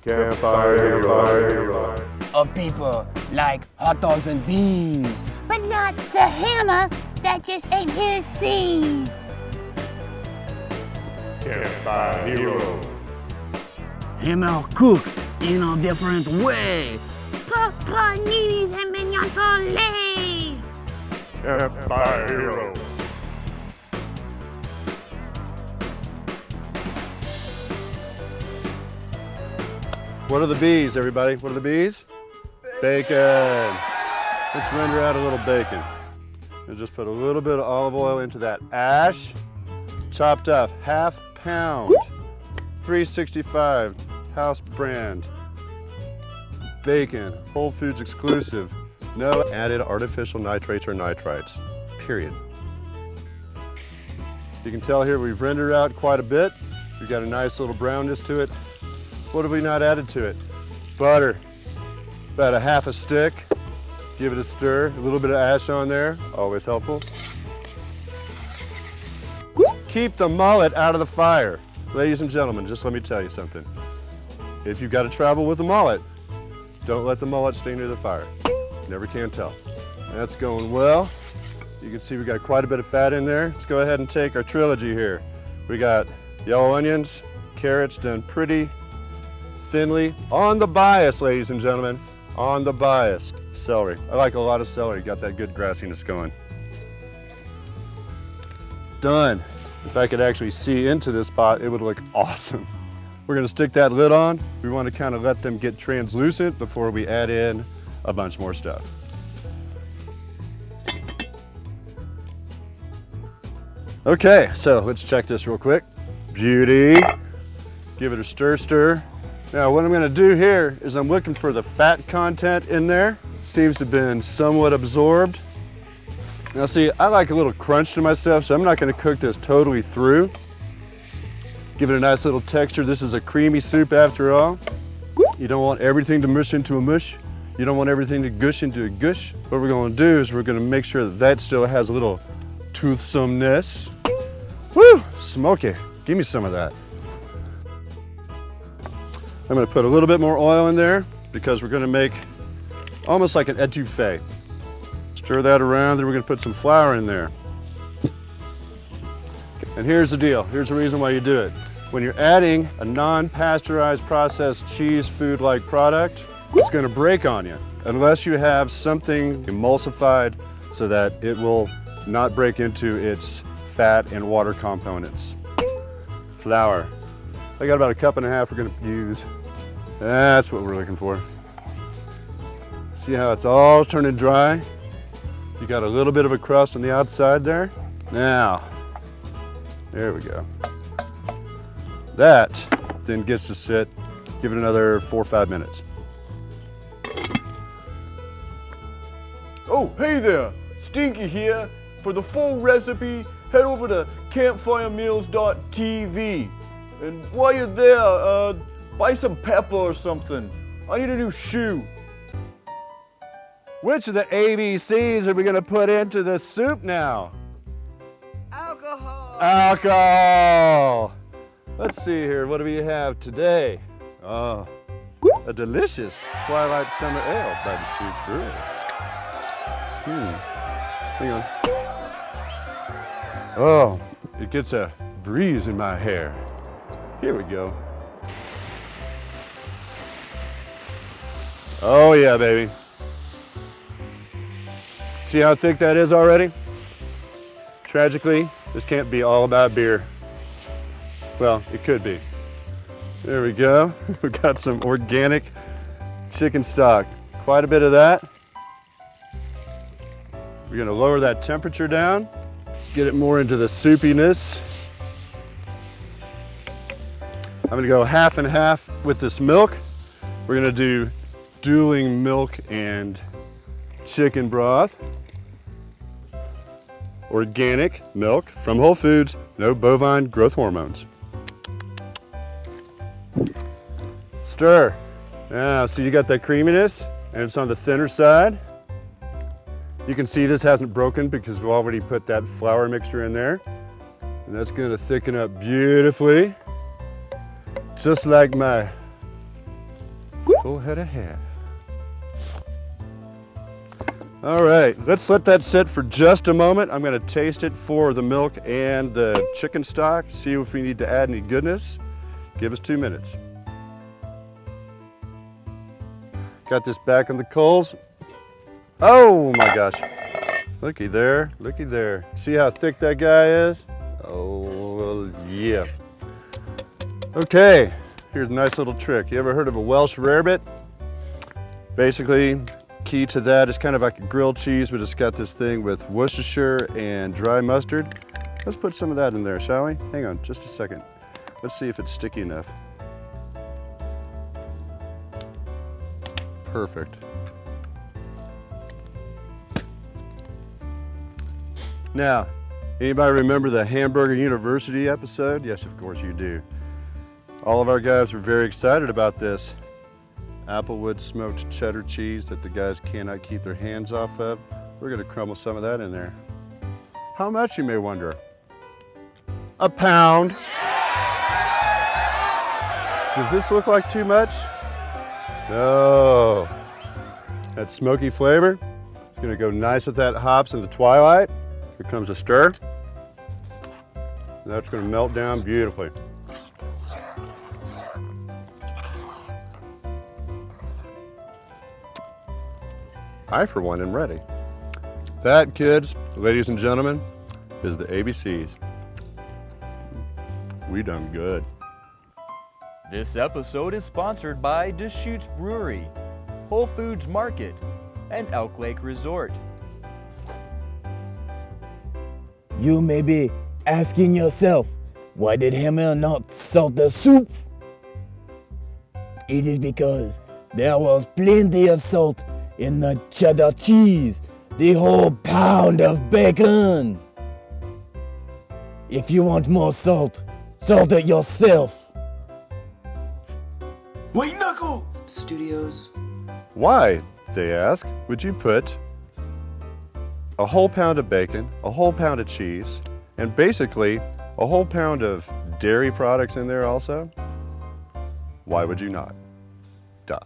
Campfire Hero. Of people like hot dogs and beans. But not the hammer that just ate his seed. Campfire Hero. Hammer cooks in a different way. Paninis and mignon filet. Campfire Hero. What are the bees, everybody? What are the bees? Bacon. Let's render out a little bacon. And just put a little bit of olive oil into that ash. Chopped up, ½ pound. 365 house brand. Bacon, Whole Foods exclusive. No added artificial nitrates or nitrites, period. You can tell here we've rendered out quite a bit. We've got a nice little brownness to it. What have we not added to it? Butter, about ½ a stick. Give it a stir, a little bit of ash on there, always helpful. Keep the mullet out of the fire. Ladies and gentlemen, just let me tell you something. If you've got to travel with a mullet, don't let the mullet stay near the fire. Never can tell. That's going well. You can see we got quite a bit of fat in there. Let's go ahead and take our trilogy here. We got yellow onions, carrots done pretty thinly. On the bias, ladies and gentlemen, on the bias. Celery. I like a lot of celery. Got that good grassiness going. Done. If I could actually see into this pot, it would look awesome. We're gonna stick that lid on. We want to kind of let them get translucent before we add in a bunch more stuff. Okay, so let's check this real quick. Beauty. Give it a stir. Now what I'm gonna do here is I'm looking for the fat content in there. Seems to have been somewhat absorbed. Now see, I like a little crunch to my stuff, so I'm not gonna cook this totally through. Give it a nice little texture. This is a creamy soup after all. You don't want everything to mush into a mush. You don't want everything to gush into a gush. What we're gonna do is we're gonna make sure that that still has a little toothsomeness. Woo, smoky. Give me some of that. I'm gonna put a little bit more oil in there because we're gonna make almost like an etouffee. Stir that around, then we're gonna put some flour in there. And here's the deal, here's the reason why you do it. When you're adding a non-pasteurized processed cheese food-like product, it's gonna break on you unless you have something emulsified so that it will not break into its fat and water components. Flour. I got about 1.5 cups we're gonna use. That's what we're looking for. See how it's all turning dry? You got a little bit of a crust on the outside there. Now, there we go. That then gets to sit, give it another 4 or 5 minutes. Oh, hey there, Stinky here. For the full recipe, head over to campfiremeals.tv. And while you're there, buy some pepper or something. I need a new shoe. Which of the ABCs are we gonna put into the soup now? Alcohol. Alcohol. Let's see here, what do we have today? Oh, a delicious Twilight Summer Ale by Deschutes Brewery Ale. Hang on. Oh, it gets a breeze in my hair. Here we go. Oh yeah, baby. See how thick that is already? Tragically, this can't be all about beer. Well, it could be. There we go. We've got some organic chicken stock. Quite a bit of that. We're gonna lower that temperature down, get it more into the soupiness. I'm gonna go half and half with this milk. We're gonna do dueling milk and chicken broth. Organic milk from Whole Foods, no bovine growth hormones. Stir. Now, so you got that creaminess and it's on the thinner side. You can see this hasn't broken because we've already put that flour mixture in there. And that's gonna thicken up beautifully. Just like my Full head of hair. All right, let's let that sit for just a moment. I'm gonna taste it for the milk and the chicken stock, see if we need to add any goodness. Give us 2 minutes. Got this back on the coals. Oh my gosh. Looky there, looky there. See how thick that guy is? Oh, yeah. Okay, here's a nice little trick. You ever heard of a Welsh rarebit? Basically, key to that is kind of like a grilled cheese, but it's got this thing with Worcestershire and dry mustard. Let's put some of that in there, shall we? Hang on just a second. Let's see if it's sticky enough. Perfect. Now, anybody remember the Hamburger University episode? Yes, of course you do. All of our guys were very excited about this Applewood smoked cheddar cheese that the guys cannot keep their hands off of. We're gonna crumble some of that in there. How much, you may wonder? A pound. Does this look like too much? No. That smoky flavor, it's gonna go nice with that hops in the twilight. Here comes a stir. That's gonna melt down beautifully. I, for one, am ready. That, kids, ladies and gentlemen, is the ABCs. We done good. This episode is sponsored by Deschutes Brewery, Whole Foods Market, and Elk Lake Resort. You may be asking yourself, why did Hammer not salt the soup? It is because there was plenty of salt in the cheddar cheese, the whole pound of bacon. If you want more salt, salt it yourself. White Knuckle Studios. Why, they ask, would you put a whole pound of bacon, a whole pound of cheese, and basically a whole pound of dairy products in there also? Why would you not? Duh.